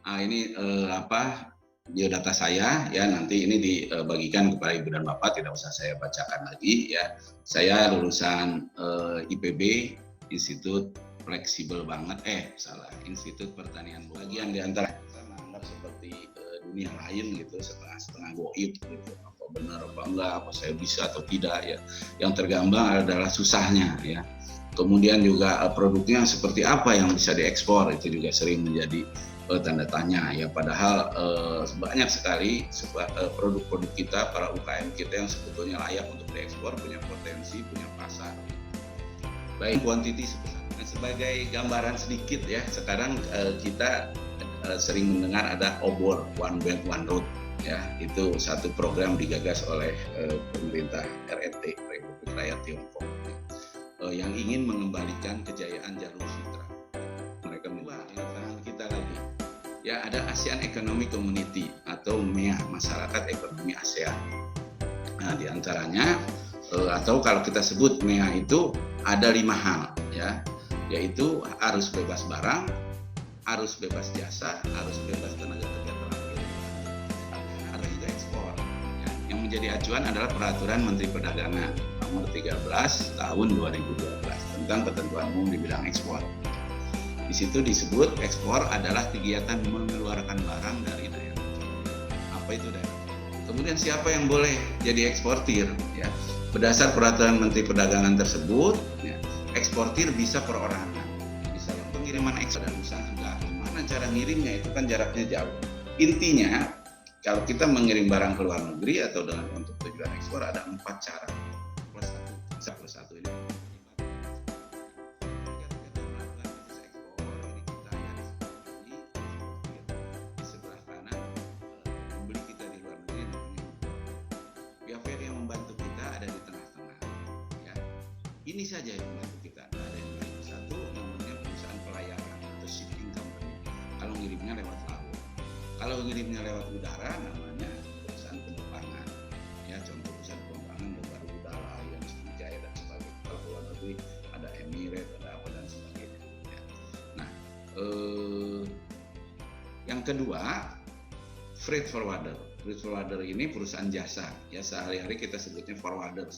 Ini biodata saya ya, nanti ini dibagikan kepada Ibu dan Bapak, tidak usah saya bacakan lagi ya. Saya lulusan IPB, Institut Fleksibel banget, Institut Pertanian. Bagian di antara saya menganggap seperti dunia lain gitu, setengah-setengah goib gitu, apa benar apa enggak, apa saya bisa atau tidak ya. Yang tergambar adalah susahnya ya. Kemudian juga produknya seperti apa yang bisa diekspor, itu juga sering menjadi tanda tanya ya, padahal banyak sekali produk-produk kita, para UKM kita yang sebetulnya layak untuk diekspor, punya potensi, punya pasar. Baik kuantiti sebagai gambaran sedikit ya, sekarang kita sering mendengar ada obor, One Belt One Road ya, itu satu program digagas oleh pemerintah RRT, Republik Rakyat Tiongkok, yang ingin mengembalikan kejayaan jalur sutra. Mereka mengingatkan kita lagi ya, ada ASEAN Economic Community atau MEA, Masyarakat Ekonomi ASEAN. Nah, diantaranya atau kalau kita sebut MEA itu ada 5 hal ya, yaitu arus bebas barang, arus bebas jasa, arus bebas tenaga kerja terampil, ada juga ekspor ya. Yang menjadi acuan adalah Peraturan Menteri Perdagangan nomor 13 tahun 2012 tentang ketentuan umum di bidang ekspor. Di situ disebut ekspor adalah kegiatan mengeluarkan barang dari daerah. Apa itu daerah? Kemudian siapa yang boleh jadi eksportir ya? Berdasar Peraturan Menteri Perdagangan tersebut ya, eksportir bisa perorangan. Misalnya pengiriman ekspor dan usaha juga. Gimana cara ngirimnya, itu kan jaraknya jauh. Intinya kalau kita mengirim barang ke luar negeri atau dengan untuk tujuan ekspor ada 4 cara. Plus satu ini. Di sebelah kanan pembeli kita di luar negeri namanya. Pihak-pihak yang membantu kita ada di tengah-tengah. Ya. Ini saja yang membantu kita. Ada yang lain. Satu namanya perusahaan pelayaran atau shipping company. Kalau ngirimnya lewat laut. Kalau ngirimnya lewat udara namanya perusahaan penerbangan. Ya, contoh perusahaan penerbangan Garuda, Lion, Sriwijaya dan sebagainya. Kalau luar negeri ada Emirates, ada apa dan sebagainya. Ya. Nah, yang kedua, freight forwarder. Freight forwarder ini perusahaan jasa. Ya, sehari-hari kita sebutnya forwarder.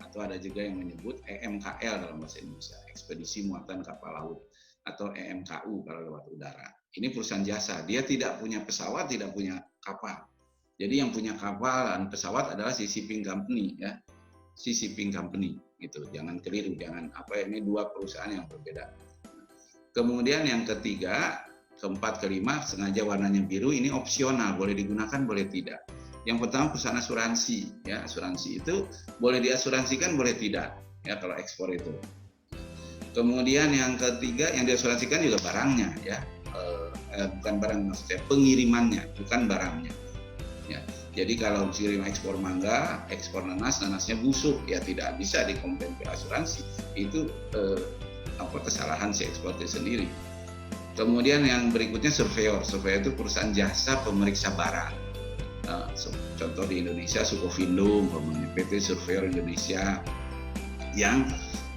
Atau ada juga yang menyebut EMKL dalam bahasa Indonesia, ekspedisi muatan kapal laut, atau EMKU kalau lewat udara. Ini perusahaan jasa. Dia tidak punya pesawat, tidak punya kapal. Jadi yang punya kapal dan pesawat adalah si shipping company ya. Si shipping company gitu. Jangan keliru, jangan ini dua perusahaan yang berbeda. Kemudian yang ketiga, keempat, kelima sengaja warnanya biru, ini opsional, boleh digunakan boleh tidak. Yang pertama perusahaan asuransi ya, asuransi itu boleh diasuransikan boleh tidak ya kalau ekspor itu. Kemudian yang ketiga yang diasuransikan juga barangnya ya, bukan barang, maksudnya pengirimannya bukan barangnya ya. Jadi kalau kirim ekspor mangga, ekspor nanas, nanasnya busuk ya tidak bisa dikomplain ke asuransi, itu kesalahan si eksportir sendiri. Kemudian yang berikutnya surveyor. Surveyor itu perusahaan jasa pemeriksa barang. Contoh di Indonesia Sukovindo, PT Surveyor Indonesia yang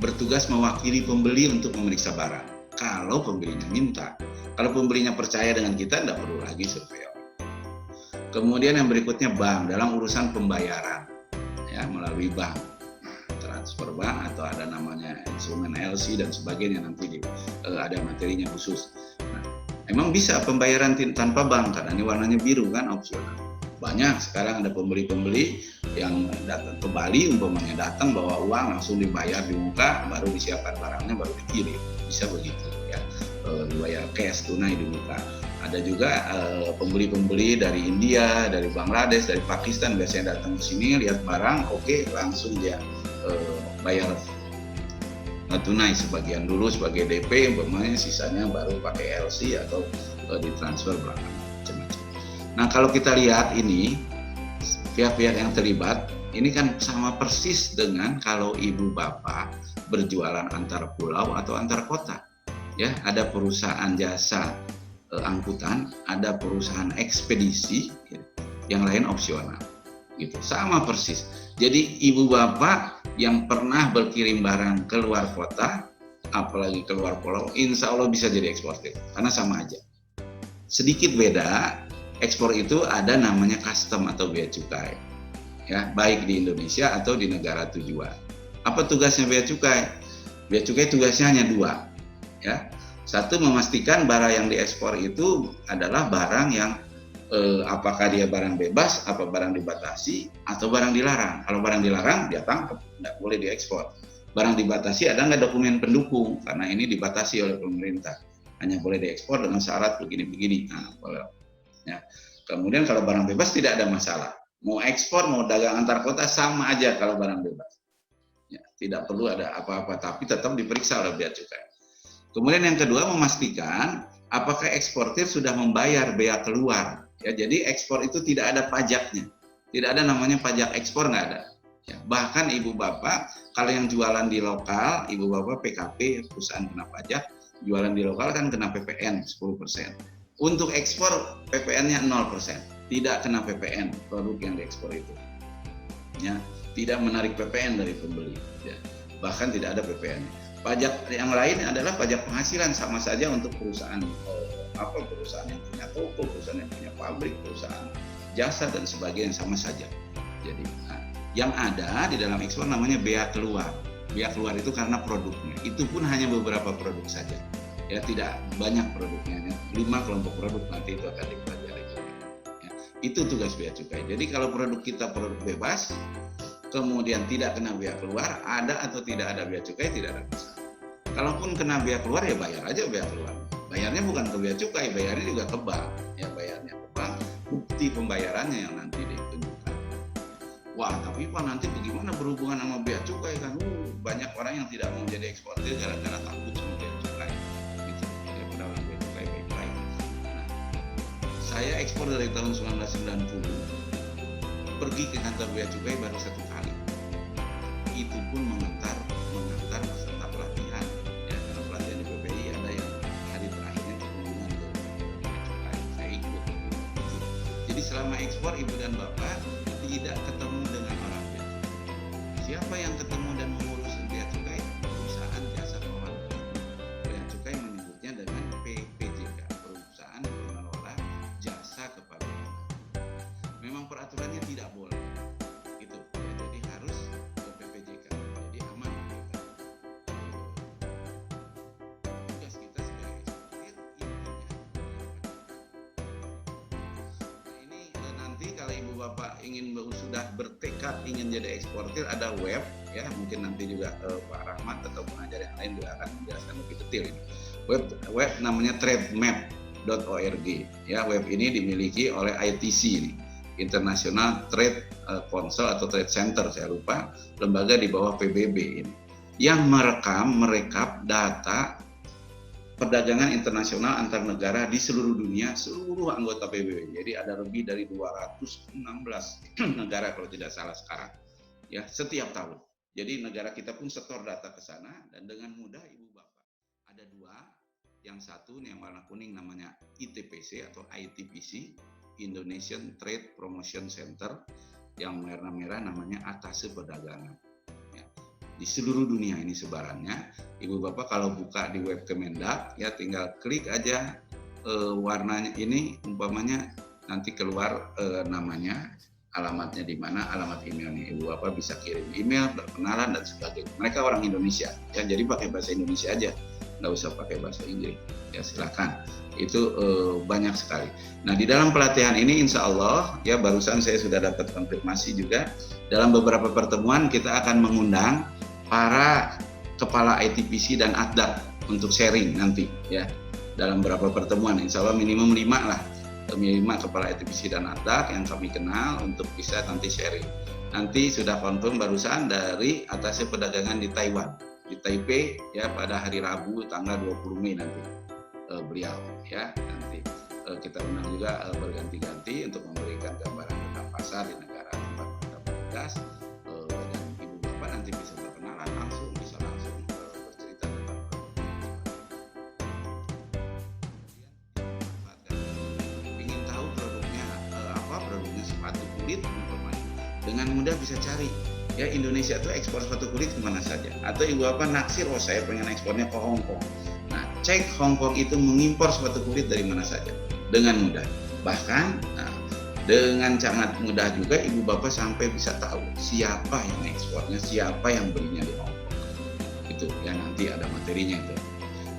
bertugas mewakili pembeli untuk memeriksa barang. Kalau pembelinya minta, kalau pembelinya percaya dengan kita, tidak perlu lagi surveyor. Kemudian yang berikutnya bank dalam urusan pembayaran, ya melalui bank, transfer bank atau ada namanya instrumen LC dan sebagainya, nanti ada materinya khusus. Nah, emang bisa pembayaran tanpa bank karena ini warnanya biru kan, opsional. Banyak sekarang ada pembeli-pembeli yang datang ke Bali, umpamanya datang bawa uang langsung dibayar di muka, baru disiapkan barangnya baru dikirim, bisa begitu ya, dibayar cash tunai di muka. Ada juga pembeli-pembeli dari India, dari Bangladesh, dari Pakistan biasanya datang ke sini lihat barang, oke, langsung dia bayar tunai sebagian dulu sebagai DP, umpamanya sisanya baru pakai LC atau ditransfer barang macam-macam. Nah kalau kita lihat ini pihak-pihak yang terlibat ini kan sama persis dengan kalau ibu bapak berjualan antar pulau atau antar kota ya, ada perusahaan jasa angkutan, ada perusahaan ekspedisi ya, yang lain opsional gitu, sama persis. Jadi ibu bapak yang pernah berkirim barang ke luar kota apalagi ke luar pulau, insya Allah bisa jadi eksportir karena sama aja. sedikit beda. Ekspor itu ada namanya custom atau bea cukai, ya, baik di Indonesia atau di negara tujuan. Apa tugasnya bea cukai? Bea cukai tugasnya hanya dua, ya. Satu, memastikan barang yang diekspor itu adalah barang yang apakah dia barang bebas, apa barang dibatasi, atau barang dilarang. Kalau barang dilarang, dia tangkap, nggak boleh diekspor. Barang dibatasi, ada nggak dokumen pendukung? Karena ini dibatasi oleh pemerintah, hanya boleh diekspor dengan syarat begini-begini. Nah, boleh. Ya. Kemudian kalau barang bebas tidak ada masalah. Mau ekspor, mau dagang antar kota sama aja kalau barang bebas. Ya, tidak perlu ada apa-apa, tapi tetap diperiksa oleh bea cukai. Kemudian yang kedua, memastikan apakah eksportir sudah membayar bea keluar. Ya, jadi ekspor itu tidak ada pajaknya. Tidak ada namanya pajak ekspor, nggak ada. Ya, bahkan ibu bapak, kalau yang jualan di lokal, ibu bapak PKP, perusahaan kena pajak, jualan di lokal kan kena PPN 10%. Untuk ekspor PPN-nya 0%, tidak kena PPN produk yang diekspor itu. Ya, tidak menarik PPN dari pembeli. Ya, bahkan tidak ada PPN. Pajak yang lain adalah pajak penghasilan, sama saja untuk perusahaan perusahaan yang punya toko, perusahaan yang punya pabrik, perusahaan jasa dan sebagainya, sama saja. Jadi, yang ada di dalam ekspor namanya bea keluar. Bea keluar itu karena produknya. Itu pun hanya beberapa produk saja. Ya, tidak banyak produknya, 5 kelompok produk, nanti itu akan dipelajari. Ya, itu tugas bea cukai. Jadi kalau produk kita produk bebas, kemudian tidak kena bea keluar, ada atau tidak ada bea cukai, tidak ada masalah. Kalaupun kena bea keluar, ya bayar aja bea keluar. Bayarnya bukan ke bea cukai, bayarnya juga ke bank. Ya, bayarnya ke bank, bukti pembayarannya yang nanti ditunjukkan. Wah, tapi Pak, nanti bagaimana berhubungan sama bea cukai kan? Banyak orang yang tidak mau jadi eksportir gara-gara takut sama bea cukai. Saya ekspor dari tahun 1990, pergi ke kantor bea cukai baru 1 kali. Itu pun mengantar peserta pelatihan. Ya, karena pelatihan di PPI ada yang hari terakhirnya berhubungan ke bea cukai. Saya ikut. Jadi selama ekspor, ibu dan bapak tidak ketemu dengan orang bea cukai. Siapa yang ketemu dan mengurus bea cukai? Perusahaan jasa keuangan. Bea cukai menyebutnya dengan PPJK, perusahaan pengelola jasa kepabeanan. Memang peraturannya tidak boleh itu, ya, jadi harus ke PPJK. Jadi aman kita. Tugas kita sebagai eksportir intinya. Nah, ini nanti kalau ibu bapak sudah bertekad ingin jadi eksportir, ada web, ya, mungkin nanti juga Pak Rahmat atau pengajar yang lain juga akan menjelaskan lebih detail ini. Web namanya trademap.org, ya. Web ini dimiliki oleh ITC ini, International Trade Council atau Trade Center, saya lupa, lembaga di bawah PBB ini, yang merekap data perdagangan internasional antar negara di seluruh dunia, seluruh anggota PBB. Jadi ada lebih dari 216 negara kalau tidak salah sekarang, ya, setiap tahun. Jadi negara kita pun setor data ke sana dan dengan mudah ibu bapak. Ada 2, yang satu yang warna kuning namanya ITPC atau ITPC, Indonesian Trade Promotion Center, yang warna merah namanya Atase Perdagangan. Ya, di seluruh dunia ini sebarannya. Ibu bapak kalau buka di web Kemendak, ya, tinggal klik aja warnanya ini, umpamanya nanti keluar namanya, alamatnya di mana, alamat emailnya. Ibu bapak bisa kirim email, berkenalan dan sebagainya. Mereka orang Indonesia, ya, jadi pakai bahasa Indonesia aja, nggak usah pakai bahasa Inggris. Ya, silakan. Itu banyak sekali. Nah, di dalam pelatihan ini insya Allah, ya, barusan saya sudah dapat konfirmasi juga, dalam beberapa pertemuan kita akan mengundang para kepala ITPC dan ADDAK untuk sharing nanti, ya, dalam beberapa pertemuan, insya Allah minimum 5 lah, 5 kepala ITPC dan ADDAK yang kami kenal untuk bisa nanti sharing. Nanti sudah confirm barusan dari Atase Perdagangan di Taiwan, di Taipei, ya, pada hari Rabu tanggal 20 Mei nanti beliau, ya, nanti kita undang juga berganti-ganti untuk memberikan gambaran tentang pasar di negara tempat kita bertugas, dan ibu bapak nanti bisa berkenalan langsung, bisa langsung bercerita tentang ingin tahu produknya produknya sepatu kulit, dengan mudah bisa cari, ya, Indonesia itu ekspor sepatu kulit kemana saja. Atau ibu bapak naksir, oh saya pengen ekspornya ke Hong Kong. Nah, cek Hong Kong itu mengimpor sepatu kulit dari mana saja. dengan mudah. Bahkan dengan sangat mudah juga ibu bapak sampai bisa tahu siapa yang ekspornya, siapa yang belinya di Hongkong. Itu ya, nanti ada materinya itu.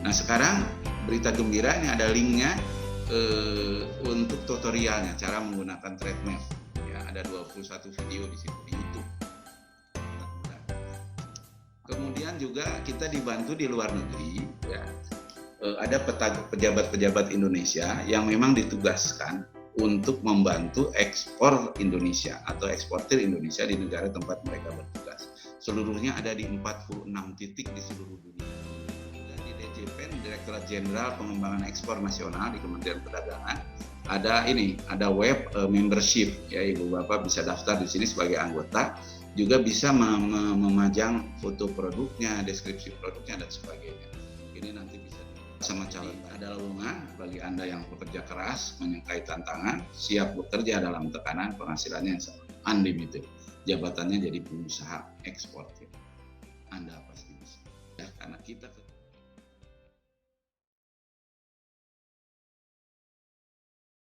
Nah sekarang berita gembira ini ada linknya untuk tutorialnya cara menggunakan trade map. Ya, ada 21 video di situ di YouTube. Kemudian juga kita dibantu di luar negeri, ya. Ada pejabat-pejabat Indonesia yang memang ditugaskan untuk membantu ekspor Indonesia atau eksportir Indonesia di negara tempat mereka bertugas. Seluruhnya ada di 46 titik di seluruh dunia. Dan di DJPEN, Direktorat Jenderal Pengembangan Ekspor Nasional di Kementerian Perdagangan, ada web membership, ya ibu bapak bisa daftar di sini sebagai anggota, juga bisa memajang foto produknya, deskripsi produknya dan sebagainya. Ini nanti bisa sama calon. Ada lowongan bagi Anda yang bekerja keras, menyukai tantangan, siap bekerja dalam tekanan, penghasilannya yang sangat unlimited. Jabatannya jadi pengusaha eksportir. Anda pasti bisa. Ya, karena kita